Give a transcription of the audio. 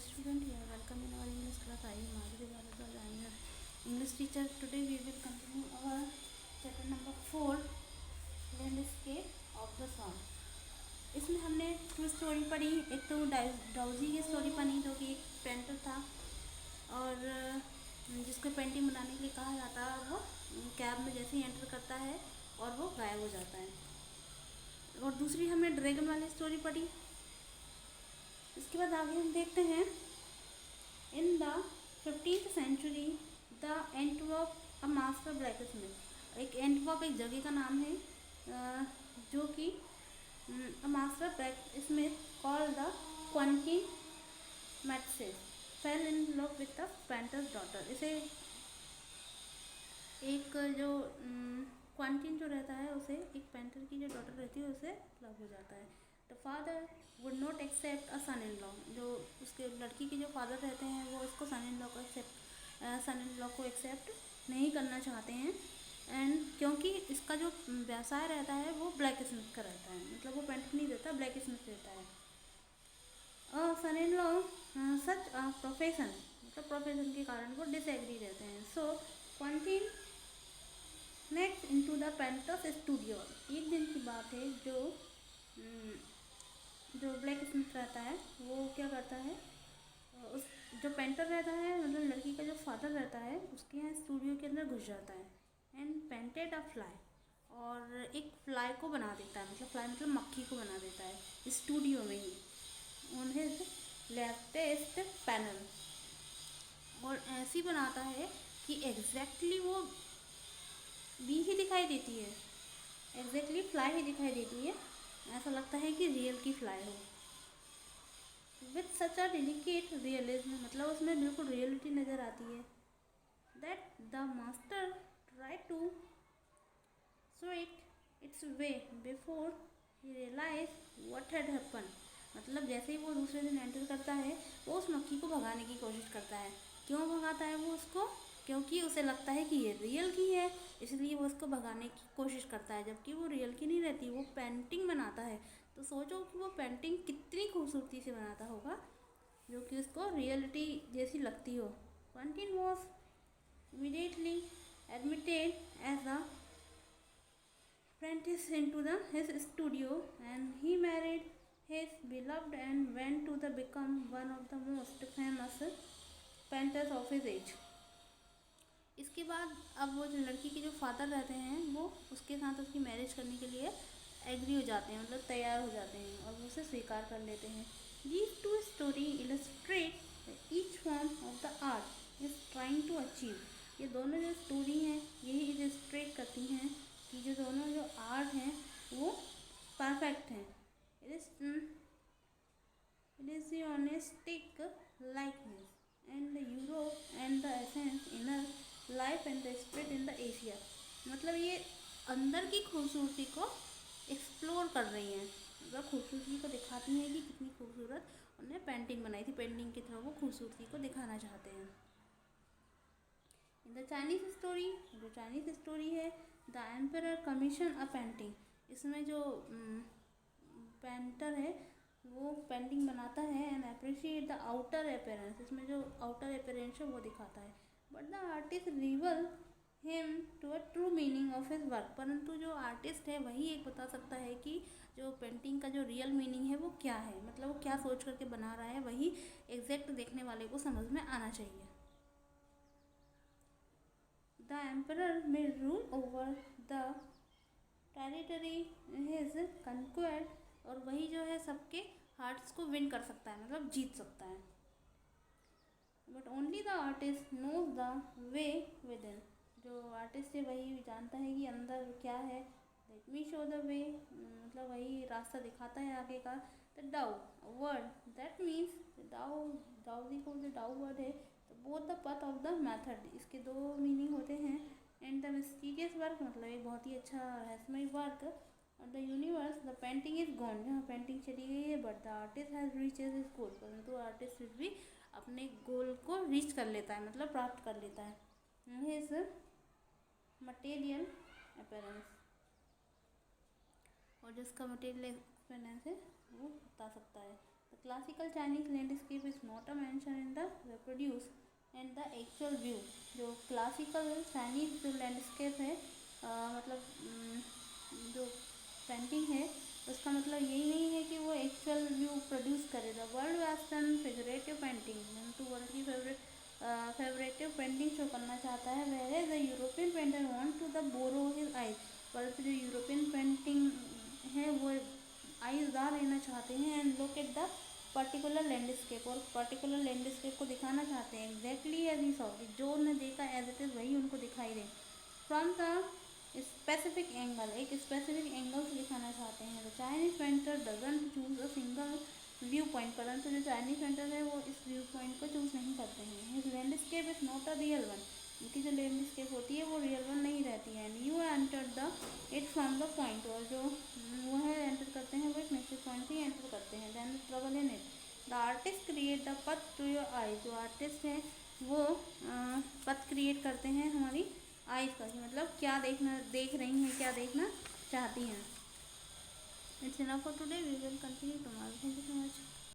student here. Welcome in our English class. I am Madhuri Bharadwaj. I am your English teacher. Today we will continue our chapter number 4, Landscape of the Song. इसमें हमने 2 story पढ़ी. एक तो डाउजी की story पढ़ी जो कि एक पेंटर था और जिसको पेंटिंग बनाने के लिए कहा जाता है. वो कैब में जैसे ही एंटर करता है और वो गायब हो जाता है. और दूसरी हमने ड्रैगन वाली स्टोरी पढ़ी. इसके बाद आगे हम देखते हैं. In the 15th century the Antwerp a master blacksmith. एक एंटवर्प एक जगह का नाम है जो कि a master blacksmith called the Quentin Matsys fell in love with the painter's daughter. इसे एक जो क्वांटिन जो रहता है उसे एक पेंटर की जो डॉटर रहती है उसे लव हो जाता है. The father would not accept a son in law. जो उसके लड़की के जो फादर रहते हैं वो इसको सन इन लॉ को एक्सेप्ट नहीं करना चाहते हैं. एंड क्योंकि इसका जो व्यवसाय रहता है वो ब्लैक स्मिथ का रहता है, मतलब वो पेंटर नहीं रहता, ब्लैक स्मिथ रहता है. Son in law such a profession, मतलब प्रोफेशन के कारण वो डिसएग्री रहते हैं. So Quentin next into the painter's studio. एक दिन की बात है जो ब्लैक स्मिथ रहता है वो क्या करता है, उस जो पेंटर रहता है मतलब लड़की का जो फादर रहता है उसके यहाँ स्टूडियो के अंदर घुस जाता है. एंड पेंटेड अ फ्लाई, और एक फ्लाई को बना देता है, मतलब फ्लाई मतलब मक्खी को बना देता है स्टूडियो में ही ऑन हिज लेटेस्ट पैनल. और ऐसी बनाता है कि एग्जैक्टली वो भी ही दिखाई देती है, एग्जैक्टली फ्लाई ही दिखाई देती है. ऐसा लगता है कि रियल की फ्लाई हो. With such a delicate realism, मतलब उसमें बिल्कुल रियलिटी नज़र आती है. That the master try to so its way before he realise what had happen. मतलब जैसे ही वो दूसरे दिन एंटर करता है वो उस मक्खी को भगाने की कोशिश करता है. क्यों भगाता है वो उसको? क्योंकि उसे लगता है कि ये रियल की है, इसलिए वो उसको भगाने की कोशिश करता है, जबकि वो रियल की नहीं रहती, वो पेंटिंग बनाता है. तो सोचो कि वो पेंटिंग कितनी खूबसूरती से बनाता होगा जो कि उसको रियलिटी जैसी लगती हो. क्वांटिन was immediately admitted as a apprentice into his studio, and he married his beloved and went to become one of the most famous painters of his age. इसके बाद अब वो जो लड़की के जो फादर रहते हैं वो उसके साथ उसकी मैरिज करने के लिए एग्री हो जाते हैं, मतलब तैयार हो जाते हैं और वो उसे स्वीकार कर लेते हैं. These two story illustrate each form of the art is trying to achieve. ये दोनों जो स्टोरी हैं यही इलस्ट्रेट करती हैं कि जो दोनों जो आर्ट हैं वो परफेक्ट हैं. Illusionistic likeness and the Europe and the essence inner life and the spirit in the Asia. मतलब ये अंदर की खूबसूरती को एक्सप्लोर कर रही हैं, मतलब खूबसूरती को दिखाती हैं कि कितनी खूबसूरत उन्होंने पेंटिंग बनाई थी. पेंटिंग की तरह वो खूबसूरती को दिखाना चाहते हैं. इन द चाइनीज स्टोरी, जो चाइनीज स्टोरी है, the emperor commission a painting. इसमें जो पेंटर है वो पेंटिंग बनाता है and appreciate the outer appearance. इसमें जो आउटर अपीयरेंस है वो दिखाता है. But the artist reveal him to a true meaning of his work. परंतु जो आर्टिस्ट है वही एक बता सकता है कि जो पेंटिंग का जो रियल मीनिंग है वो क्या है, मतलब वो क्या सोच करके बना रहा है, वही एग्जैक्ट देखने वाले को समझ में आना चाहिए. The emperor may rule over the territory his conquered. और वही जो है सबके हार्ट्स को विन कर सकता है, मतलब जीत सकता है. But only the artist knows the way within. जो आर्टिस्ट है वही जानता है कि अंदर क्या है. Let me show the way, मतलब वही रास्ता दिखाता है आगे का. द डाउ वर्ड दैट मीन्स डाउ, डाउजी को जो डाउ वर्ड है तो both the path of the method. इसके दो मीनिंग होते हैं. एंड द मिस्टीरियस वर्क, मतलब एक बहुत ही अच्छा रहस्यमय वर्क. और the universe the painting is gone, जहाँ पेंटिंग चली गई है. But the artist has reach his goal, परंतु आर्टिस्ट फिर भी अपने गोल को रीच कर लेता है, मतलब प्राप्त कर लेता है. हिज मटेरियल अपीयरेंस, और जिसका मटेरियल अपीयरेंस है वो बता सकता है. The classical Chinese landscape is not a mention in the reproduce and the actual view. जो क्लासिकल चाइनीज जो लैंडस्केप है मतलब जो पेंटिंग है उसका मतलब यही नहीं है कि वो एक्चुअल व्यू प्रोड्यूस करे। The world western figurative painting तो वर्ल्ड की फेवरेटिव पेंटिंग शो करना चाहता है। Where the European painter want to the borrow his eyes, पर जो यूरोपियन पेंटिंग है वो आइज दार लेना चाहते हैं and look at the particular landscape, और पर्टिकुलर लैंडस्केप को दिखाना चाहते हैं एग्जैक्टली एज ही सॉ, जो उन्हें देखा एज इट इज़ वही उनको दिखाई दे। फ्रॉम द स्पेसिफिक एंगल, एक स्पेसिफिक एंगल से दिखाना चाहते हैं। The Chinese painter doesn't choose a single view point, परंतु जो चाइनीज पेंटर है वो इस व्यू पॉइंट को चूज नहीं करते हैं। His landscape is not a real one, उनकी जो लैंडस्केप होती है वो रियल वन नहीं रहती है। And you enter the it from the point, और जो वो है एंटर करते हैं वो एक निश्चित पॉइंट से एंटर करते हैं। Then trouble in it, the artist create the path to your eye, जो आर्टिस्ट है वो पथ क्रिएट करते हैं हमारी आइज का, मतलब क्या देख रही हैं, क्या देखना चाहती हैं। It's enough for today, we will continue tomorrow. Thank you so much.